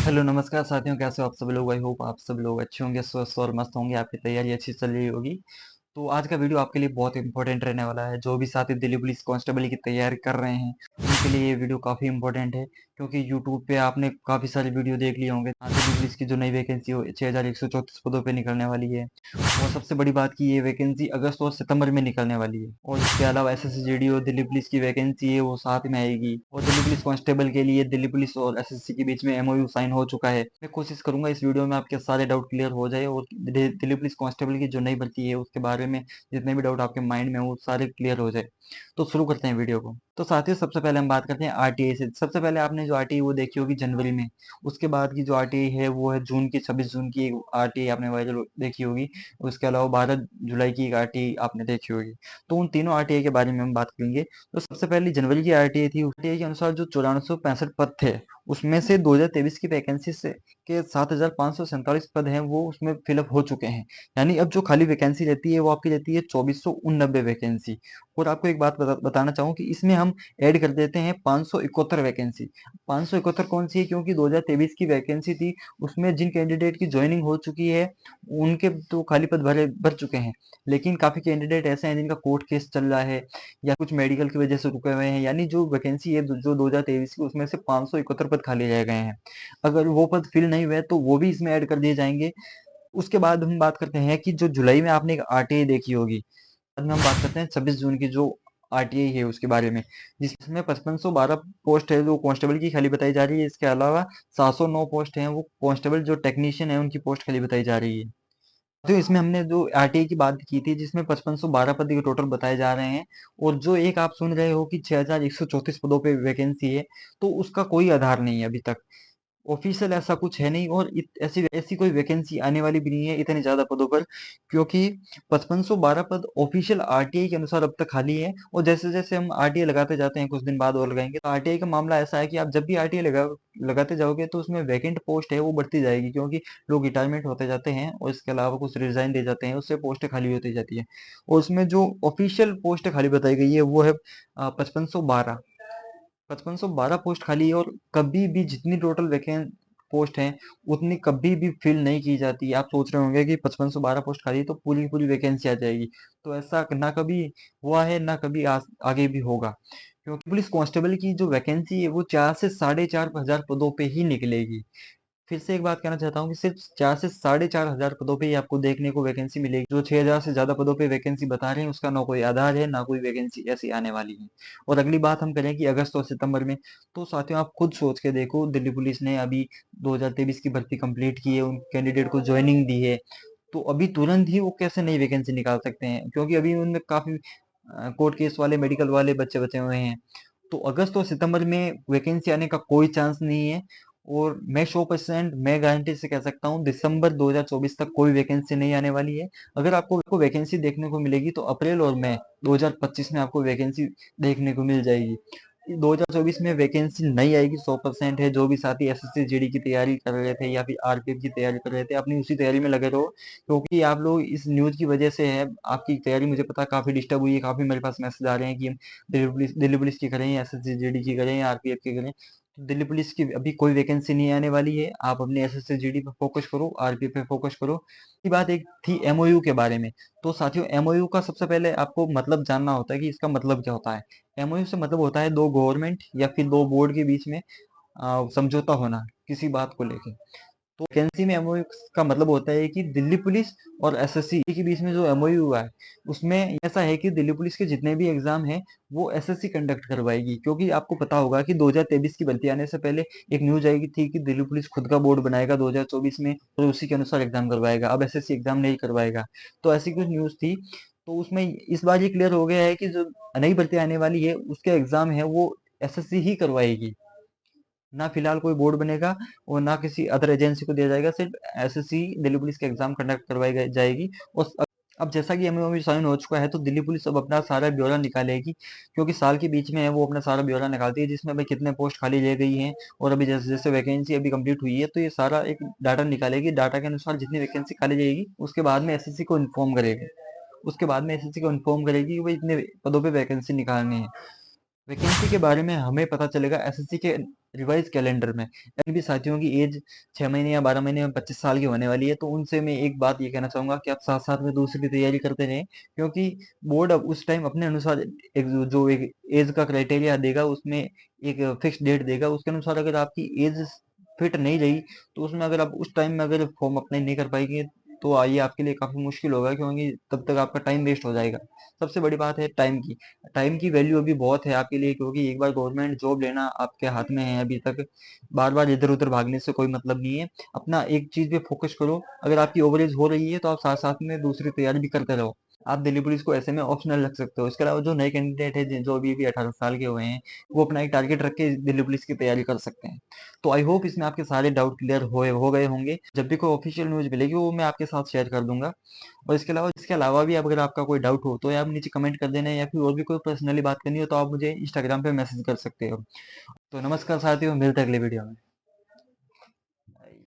Hello नमस्कार साथियों, कैसे हो आप सब लोग। आई होप आप सब लोग अच्छे होंगे, स्वस्थ और मस्त होंगे। आपकी तैयारी अच्छी चल रही होगी। तो आज का वीडियो आपके लिए बहुत इंपॉर्टेंट रहने वाला है। जो भी साथी दिल्ली पुलिस कांस्टेबल की तैयारी कर रहे हैं उनके लिए ये वीडियो काफ़ी इंपॉर्टेंट है, क्योंकि यूट्यूब पे आपने काफ़ी सारे वीडियो देख लिए होंगे। हाँ, दिल्ली पुलिस की जो नई वैकेंसी हो 6134 पदों पे निकलने वाली है। और सबसे बड़ी बात की ये वैकेंसी अगस्त और सितंबर में निकलने वाली है। और इसके अलावा एसएससी और दिल्ली पुलिस की वैकेंसी है वो साथ में आएगी। और दिल्ली पुलिस कांस्टेबल के लिए दिल्ली पुलिस और एसएससी के बीच में एमओयू साइन हो चुका है। मैं कोशिश करूंगा इस वीडियो में आपके सारे डाउट क्लियर हो जाए और दिल्ली पुलिस कांस्टेबल की जो नई भर्ती है उसके बारे में जितने भी डाउट आपके माइंड में हो वो सारे क्लियर हो जाए। तो शुरू करते हैं वीडियो को। तो साथियों, सबसे पहले हम बात करते हैं आरटीआई से। सबसे पहले आपने जो आरटीआई वो देखी होगी जनवरी में। उसके बाद की जो आरटीआई है वो है जून की, 26 जून की आरटीआई आपने वायरल देखी होगी। उसके अलावा 12 जुलाई की एक आरटीआई आपने देखी होगी। तो उन तीनों आरटीआई के बारे में हम बात करेंगे। तो सबसे पहले जनवरी की आरटीआई थी। आरटीआई के अनुसार जो 9465 पद थे उसमें से 2023 की वैकेंसी से के 7547 पद हैं वो उसमें फिलअप हो चुके हैं। यानी अब जो खाली वैकेंसी रहती है वो आपकी रहती है 2489 वैकेंसी। और आपको एक बात बताना चाहूँ कि इसमें हम ऐड कर देते हैं 571 वैकेंसी। 571 कौन सी है, क्योंकि 2023 की वैकेंसी थी उसमें जिन कैंडिडेट की ज्वाइनिंग हो चुकी है उनके तो खाली पद भर चुके हैं। लेकिन काफी कैंडिडेट ऐसे हैं जिनका कोर्ट केस चल रहा है या कुछ मेडिकल की वजह से रुके हुए हैं। यानी जो वैकेंसी है जो 2023 की उसमें से 571 पद खाली रह गए हैं। अगर वो पद फिल नहीं हुए तो वो भी इसमें ऐड कर दिए जाएंगे। उसके बाद हम बात करते हैं कि जो जुलाई में आपने एक आरटीआई देखी होगी। बाद में हम बात करते हैं 26 जून की जो आरटीआई है उसके बारे में, जिसमें 5512 पोस्ट है जो कांस्टेबल की खाली बताई जा रही है। इसके अलावा 709 पोस्ट हैं वो कांस्टेबल जो टेक्नीशियन है उनकी पोस्ट खाली बताई जा रही है। तो इसमें हमने जो आरटीआई की बात की थी जिसमें 5512 पद के टोटल बताए जा रहे हैं। और जो एक आप सुन रहे हो कि 6134 पदों पे वैकेंसी है, तो उसका कोई आधार नहीं है अभी तक। ऑफिशियल ऐसा कुछ है नहीं। और ऐसी ऐसी कोई वैकेंसी आने वाली भी नहीं है इतने ज्यादा पदों पर, क्योंकि 5512 पद ऑफिशियल आरटीआई के अनुसार अब तक खाली है। और जैसे जैसे हम आरटीआई लगाते जाते हैं कुछ दिन बाद और लगाएंगे, तो आरटीआई का मामला ऐसा है कि आप जब भी आरटीआई लगाते जाओगे तो उसमें वैकेंट पोस्ट है वो बढ़ती जाएगी, क्योंकि लोग रिटायरमेंट होते जाते हैं और इसके अलावा कुछ रिजाइन दे जाते हैं, उससे पोस्टें खाली होती जाती है। और उसमें जो ऑफिशियल पोस्ट खाली बताई गई है वो है 5512। 5512 पोस्ट खाली है। और कभी भी जितनी टोटल वैकेंट पोस्ट हैं उतनी कभी भी फिल नहीं की जाती। आप सोच रहे होंगे कि 5512 पोस्ट खाली है तो पूरी की पूरी वैकेंसी आ जाएगी। तो ऐसा ना कभी हुआ है ना कभी आगे भी होगा, क्योंकि पुलिस कांस्टेबल की जो वैकेंसी है वो 4 से 4,500 पदों पे ही निकलेगी। फिर से एक बात कहना चाहता हूँ कि सिर्फ 4 से 4,500 पदों पे ही आपको देखने को वैकेंसी मिलेगी। जो 6,000 से ज्यादा पदों पे वैकेंसी बता रहे हैं उसका ना कोई आधार है ना कोई वैकेंसी ऐसी आने वाली है। और अगली बात हम करें कि अगस्त और सितंबर में, तो साथियों आप खुद सोच के देखो, दिल्ली पुलिस ने अभी 2023 की भर्ती कंप्लीट की है, उन कैंडिडेट को ज्वाइनिंग दी है। तो अभी तुरंत ही वो कैसे नई वैकेंसी निकाल सकते हैं, क्योंकि अभी उनमें काफी कोर्ट केस वाले मेडिकल वाले बच्चे बचे हुए हैं। तो अगस्त और सितंबर में वैकेंसी आने का कोई चांस नहीं है। और मैं 100% मैं गारंटी से कह सकता हूँ दिसंबर 2024 तक कोई वैकेंसी नहीं आने वाली है। अगर आपको वैकेंसी देखने को मिलेगी तो अप्रैल और मई 2025 में आपको वैकेंसी देखने को मिल जाएगी। 2024 में वैकेंसी नहीं आएगी, 100% है। जो भी साथी एसएससी जीडी की तैयारी कर रहे थे या फिर आरपीएफ की तैयारी कर रहे थे अपनी उसी तैयारी में लगे रहो, क्योंकि आप लोग इस न्यूज की वजह से है आपकी तैयारी मुझे पता काफी डिस्टर्ब हुई है। काफी मेरे पास मैसेज आ रहे हैं कि हम दिल्ली पुलिस की करें, एसएससी जीडी की करें या आरपीएफ की करें। तो दिल्ली पुलिस की अभी कोई वैकेंसी नहीं आने वाली है। आप अपने एसएससी जीडी पे फोकस करो, आरपीएफ पे फोकस करो। ये बात एक थी एमओयू के बारे में। तो साथियों, एमओयू का सबसे पहले आपको मतलब जानना होता है कि इसका मतलब क्या होता है। एमओयू से मतलब होता है दो गवर्नमेंट या फिर दो बोर्ड के बीच में समझौता होना किसी बात को लेके। तो वैकेंसी में एमओयू का मतलब होता है कि दिल्ली पुलिस और एसएससी के बीच में जो एमओयू हुआ है उसमें ऐसा है कि दिल्ली पुलिस के जितने भी एग्जाम हैं वो एसएससी कंडक्ट करवाएगी। क्योंकि आपको पता होगा कि 2023 की भर्ती आने से पहले एक न्यूज आई थी कि दिल्ली पुलिस खुद का बोर्ड बनाएगा 2024 में और उसी के अनुसार एग्जाम करवाएगा, अब एसएससी एग्जाम नहीं करवाएगा। तो ऐसी कुछ न्यूज थी। तो उसमें इस बार ये क्लियर हो गया है कि जो नई भर्ती आने वाली है उसके एग्जाम है वो एसएससी ही करवाएगी। ना फिलहाल कोई बोर्ड बनेगा और ना किसी अदर एजेंसी को दिया जाएगा। सिर्फ एसएससी दिल्ली पुलिस के एग्जाम कंडक्ट करवाई जाएगी। और अब जैसा कि एमओयू साइन हो चुका है तो दिल्ली पुलिस अब अपना सारा ब्यौरा निकालेगी, क्योंकि साल के बीच में है वो अपना सारा ब्यौरा निकालती है जिसमें अभी कितने पोस्ट खाली रह गई हैं। और अभी जैसे जैसे वैकेंसी अभी कंप्लीट हुई है तो ये सारा एक डाटा निकालेगी। डाटा के अनुसार जितनी वैकेंसी खाली रहेगी उसके बाद में एसएससी को इन्फॉर्म करेगी। उसके बाद में एसएससी को इन्फॉर्म करेगी कि भाई इतने पदों पे वैकेंसी निकालनी है। वैकेंसी के बारे में हमें पता चलेगा एसएससी के रिवाइज कैलेंडर में। यानी भी साथियों की एज 6 महीने या 12 महीने में 25 साल की होने वाली है, तो उनसे मैं एक बात ये कहना चाहूंगा कि आप साथ साथ में दूसरी तैयारी करते रहें, क्योंकि बोर्ड अब उस टाइम अपने अनुसार एक जो एक एज का क्राइटेरिया देगा, उसमें एक फिक्स डेट देगा, उसके अनुसार अगर आपकी एज फिट नहीं रही तो उसमें अगर आप उस टाइम में अगर फॉर्म अप्लाई नहीं कर पाएंगे तो आइए आपके लिए काफी मुश्किल होगा, क्योंकि तब तक आपका टाइम वेस्ट हो जाएगा। सबसे बड़ी बात है टाइम की वैल्यू अभी बहुत है आपके लिए, क्योंकि एक बार गवर्नमेंट जॉब लेना आपके हाथ में है अभी तक। बार बार इधर उधर भागने से कोई मतलब नहीं है। अपना एक चीज पे फोकस करो। अगर आपकी ओवरेज हो रही है तो आप साथ साथ में दूसरी तैयारी भी करते रहो। आप दिल्ली पुलिस को ऐसे में ऑप्शनल रख सकते हो। इसके अलावा जो नए कैंडिडेट है जो अभी भी 18 साल के हुए हैं, वो अपना एक टारगेट रख के दिल्ली पुलिस की तैयारी कर सकते हैं। तो आई होप इसमें आपके सारे डाउट क्लियर हो गए होंगे। जब भी कोई ऑफिशियल न्यूज मिलेगी वो मैं आपके साथ शेयर कर दूंगा। और इसके अलावा भी अगर आपका कोई डाउट हो तो आप नीचे कमेंट कर देना, या फिर और भी कोई पर्सनली बात करनी हो तो आप मुझे इंस्टाग्राम पे मैसेज कर सकते हो। तो नमस्कार साथियों, मिलते हैं अगले वीडियो में।